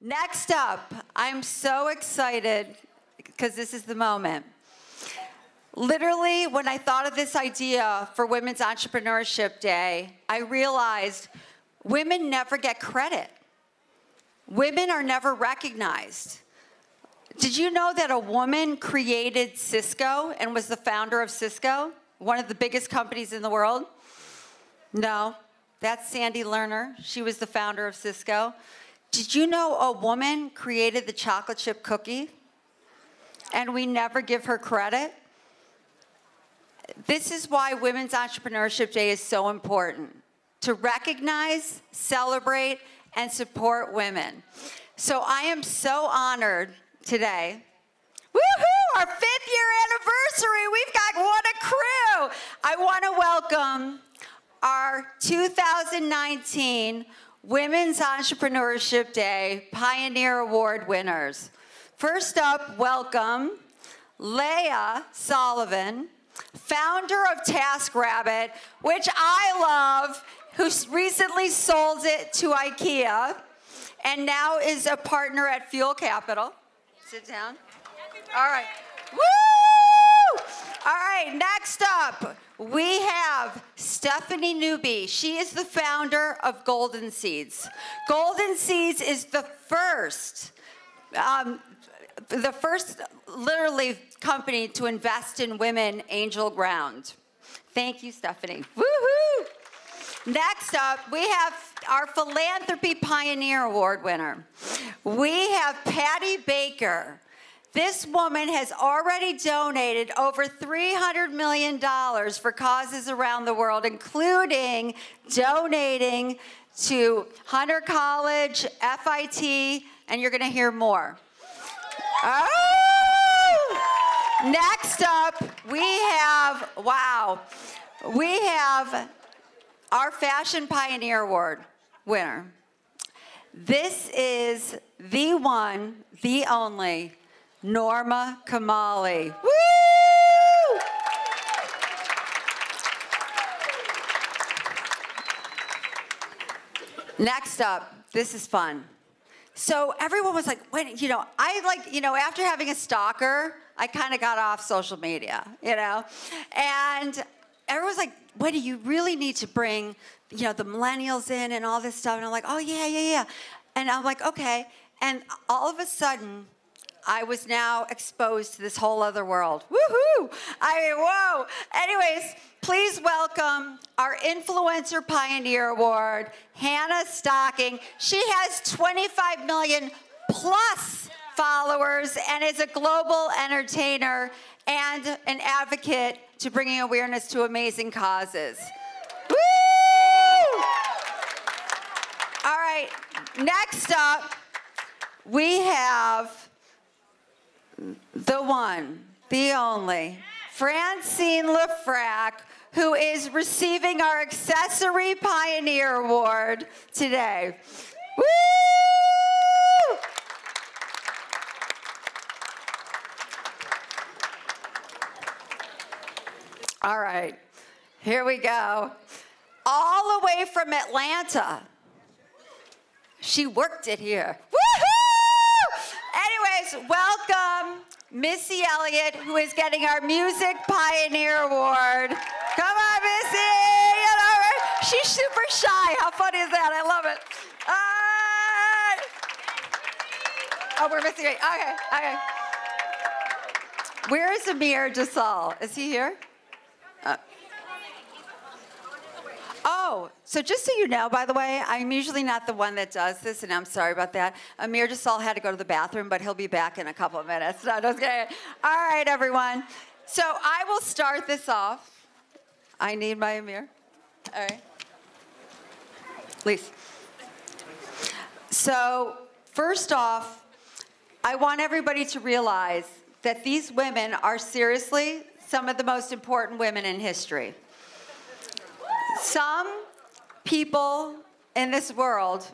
Next up, I'm so excited because this is the moment. Literally, when I thought of this idea for Women's Entrepreneurship Day, I realized women never get credit. Women are never recognized. Did you know that a woman created Cisco and was the founder of Cisco, one of the biggest companies in the world? No, that's Sandy Lerner. She was the founder of Cisco. Did you know a woman created the chocolate chip cookie and we never give her credit? This is why Women's Entrepreneurship Day is so important, to recognize, celebrate, and support women. So I am so honored today. Woohoo! Our 5th year anniversary. We've got what a crew. I want to welcome our 2019 Women's Entrepreneurship Day Pioneer Award winners. First up, welcome Leah Solivan, founder of TaskRabbit, which I love, who recently sold it to IKEA and now is a partner at Fuel Capital. Sit down. All right. Woo! All right, next up, we have Stephanie Newby. She is the founder of Golden Seeds. Golden Seeds is the first literally company to invest in women angel ground. Thank you, Stephanie. Woohoo! Next up, we have our Philanthropy Pioneer Award winner. We have Patty Baker. This woman has already donated over $300 million for causes around the world, including donating to Hunter College, FIT, and you're going to hear more. Oh! Next up, we have our Fashion Pioneer Award winner. This is the one, the only, Norma Kamali. Woo! Next up, this is fun. So everyone was like, wait, after having a stalker, I kind of got off social media, and everyone's like, what do you really need to bring, the millennials in and all this stuff? And I'm like, oh, yeah. And I'm like, okay. And all of a sudden, I was now exposed to this whole other world. Woohoo! Whoa. Anyways, please welcome our Influencer Pioneer Award, Hannah Stocking. She has 25 million plus followers and is a global entertainer and an advocate to bringing awareness to amazing causes. Woo! All right, next up, we have the one, the only, Francine Lefrak, who is receiving our Accessory Pioneer Award today. Woo! All right, here we go. All the way from Atlanta. She worked it here. Anyways, welcome Missy Elliott, who is getting our Music Pioneer Award. Come on, Missy! Right? She's super shy. How funny is that? I love it. Oh, we're missing it. Okay. Where is Amir Jasal? Is he here? Oh, so just so you know, by the way, I'm usually not the one that does this, and I'm sorry about that. Amir Jasal had to go to the bathroom, but he'll be back in a couple of minutes. No, just kidding. All right, everyone. So I will start this off. I need my Amir. All right. Please. So first off, I want everybody to realize that these women are seriously some of the most important women in history. Some people in this world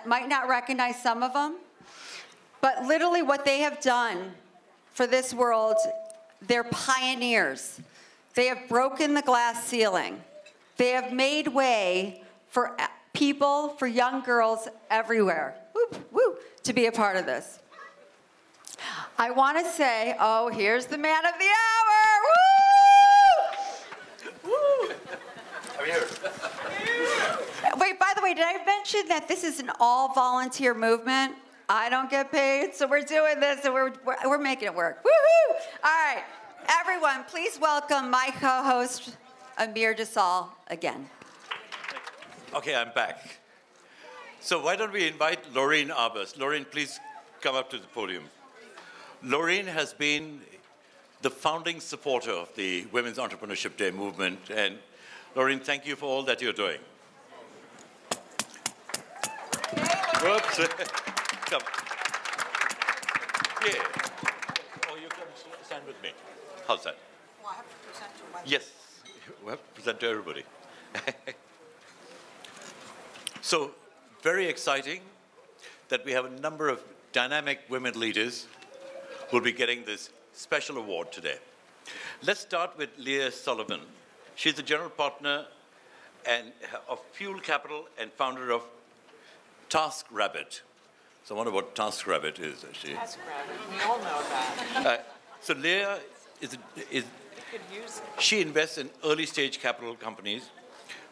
might not recognize some of them, but literally what they have done for this world, they're pioneers. They have broken the glass ceiling. They have made way for people, for young girls everywhere, to be a part of this. I want to say, oh, here's the man of the hour. Woo! Woo! I'm here. Wait, by the way, did I mention that this is an all-volunteer movement? I don't get paid, so we're doing this, and we're making it work. Woohoo! All right, everyone, please welcome my co-host, Amir Desal, again. Okay, I'm back. So why don't we invite Laureen Arbus. Laureen, please come up to the podium. Laureen has been the founding supporter of the Women's Entrepreneurship Day movement. And Laureen, thank you for all that you're doing. Whoops. Come. Yeah. Oh, you come stand with me. How's that? Well, I have to present to my... Yes. We have to present to everybody. So, very exciting that we have a number of dynamic women leaders who will be getting this special award today. Let's start with Leah Solivan. She's the general partner of Fuel Capital and founder of TaskRabbit. So I wonder what TaskRabbit is, actually. TaskRabbit, we all know that. So Leah she invests in early-stage capital companies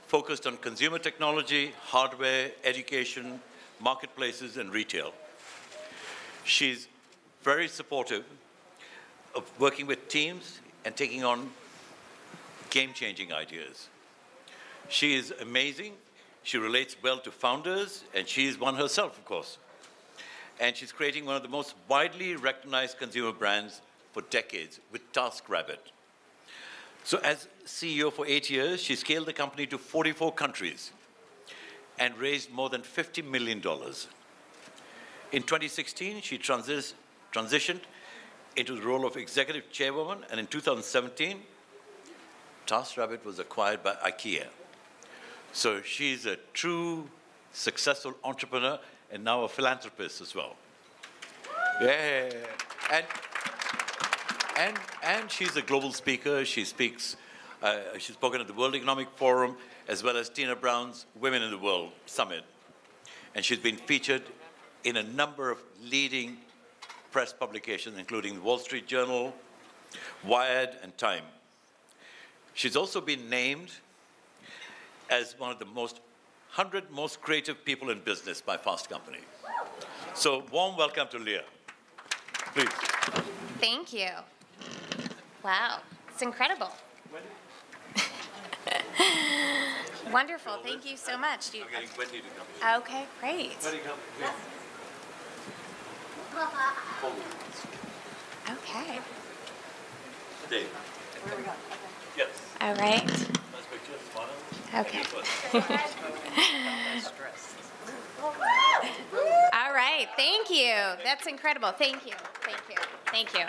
focused on consumer technology, hardware, education, marketplaces, and retail. She's very supportive of working with teams and taking on game-changing ideas. She is amazing. She relates well to founders, and she is one herself, of course. And she's creating one of the most widely recognized consumer brands for decades with TaskRabbit. So as CEO for 8 years, she scaled the company to 44 countries and raised more than $50 million. In 2016, she transitioned into the role of executive chairwoman, and in 2017, TaskRabbit was acquired by IKEA. So she's a true successful entrepreneur and now a philanthropist as well. Yeah. And she's a global speaker. She's spoken at the World Economic Forum as well as Tina Brown's Women in the World Summit. And she's been featured in a number of leading press publications, including the Wall Street Journal, Wired, and Time. She's also been named as one of the 100 most creative people in business by Fast Company. So warm welcome to Leah. Please. Thank you. Wow, it's incredible. Wonderful, thank you so much. I'm getting Wendy to come. Okay, great. Wendy, come. Yes. Okay. Dave. Yes. All right. Nice picture. Smile. Okay. All right, thank you. That's incredible. Thank you. Thank you. Thank you.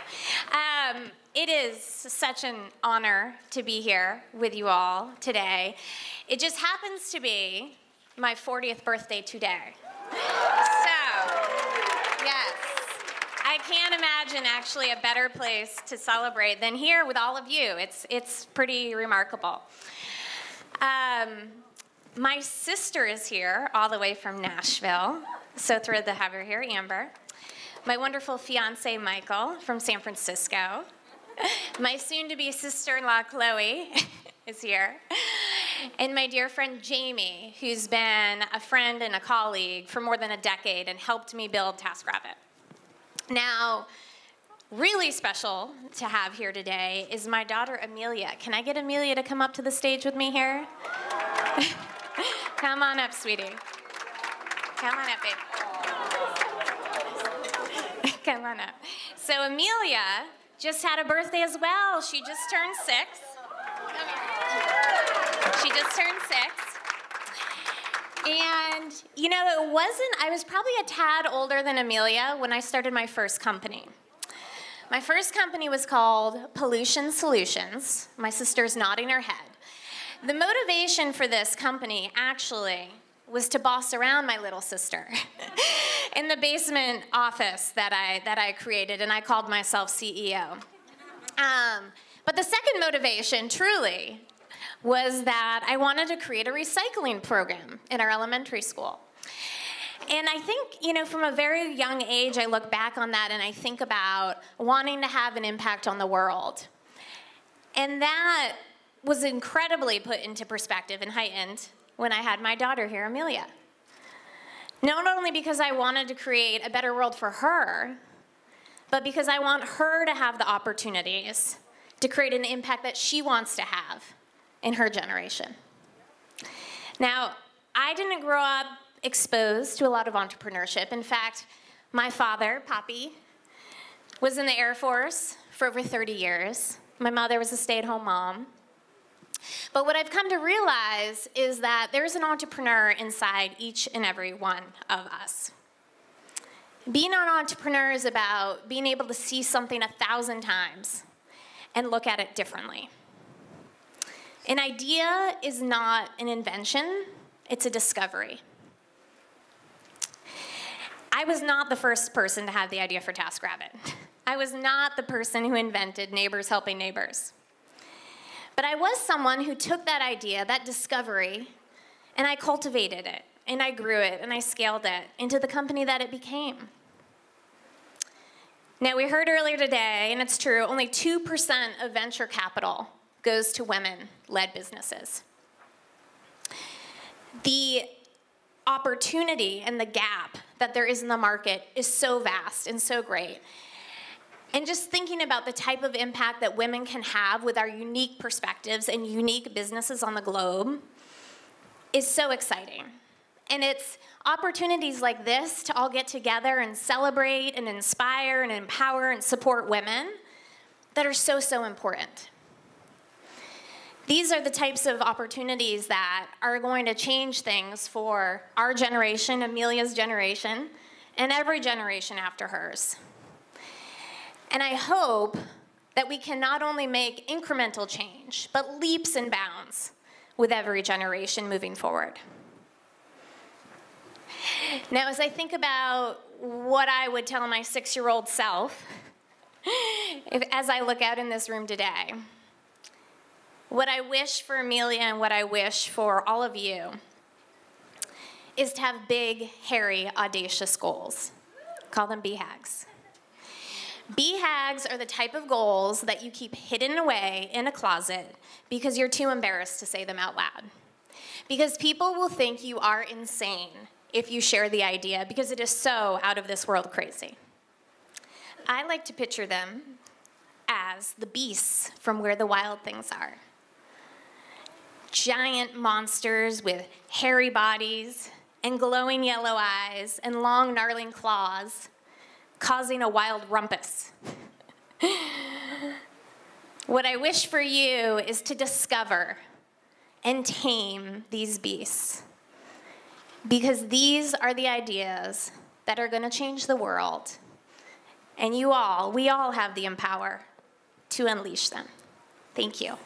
It is such an honor to be here with you all today. It just happens to be my 40th birthday today. So, yes, I can't imagine actually a better place to celebrate than here with all of you. It's pretty remarkable. My sister is here all the way from Nashville. So thrilled to have her here, Amber. My wonderful fiance, Michael, from San Francisco. My soon-to-be sister-in-law, Chloe, is here. And my dear friend, Jamie, who's been a friend and a colleague for more than a decade and helped me build TaskRabbit. Now, really special to have here today is my daughter, Amelia. Can I get Amelia to come up to the stage with me here? Come on up, sweetie. Come on up, babe. Come on up. So Amelia just had a birthday as well. She just turned 6. She just turned 6. And, you know, I was probably a tad older than Amelia when I started my first company. My first company was called Pollution Solutions. My sister's nodding her head. The motivation for this company actually was to boss around my little sister in the basement office that I created, and I called myself CEO. But the second motivation, truly, was that I wanted to create a recycling program in our elementary school. And I think, you know, from a very young age, I look back on that and I think about wanting to have an impact on the world. And that was incredibly put into perspective and heightened when I had my daughter here, Amelia. Not only because I wanted to create a better world for her, but because I want her to have the opportunities to create an impact that she wants to have in her generation. Now, I didn't grow up exposed to a lot of entrepreneurship. In fact, my father, Papi, was in the Air Force for over 30 years. My mother was a stay-at-home mom. But what I've come to realize is that there's an entrepreneur inside each and every one of us. Being an entrepreneur is about being able to see something 1,000 times and look at it differently. An idea is not an invention, it's a discovery. I was not the first person to have the idea for TaskRabbit. I was not the person who invented Neighbors Helping Neighbors. But I was someone who took that idea, that discovery, and I cultivated it, and I grew it, and I scaled it into the company that it became. Now, we heard earlier today, and it's true, only 2% of venture capital goes to women-led businesses. The opportunity and the gap that there is in the market is so vast and so great. And just thinking about the type of impact that women can have with our unique perspectives and unique businesses on the globe is so exciting. And it's opportunities like this to all get together and celebrate and inspire and empower and support women that are so, so important. These are the types of opportunities that are going to change things for our generation, Amelia's generation, and every generation after hers. And I hope that we can not only make incremental change, but leaps and bounds with every generation moving forward. Now, as I think about what I would tell my 6-year-old self, as I look out in this room today, what I wish for Amelia and what I wish for all of you is to have big, hairy, audacious goals. Call them BHAGs. BHAGs are the type of goals that you keep hidden away in a closet because you're too embarrassed to say them out loud. Because people will think you are insane if you share the idea because it is so out of this world crazy. I like to picture them as the beasts from Where the Wild Things Are. Giant monsters with hairy bodies and glowing yellow eyes and long gnarling claws, causing a wild rumpus. What I wish for you is to discover and tame these beasts, because these are the ideas that are going to change the world, and we all have the empower to unleash them. Thank you.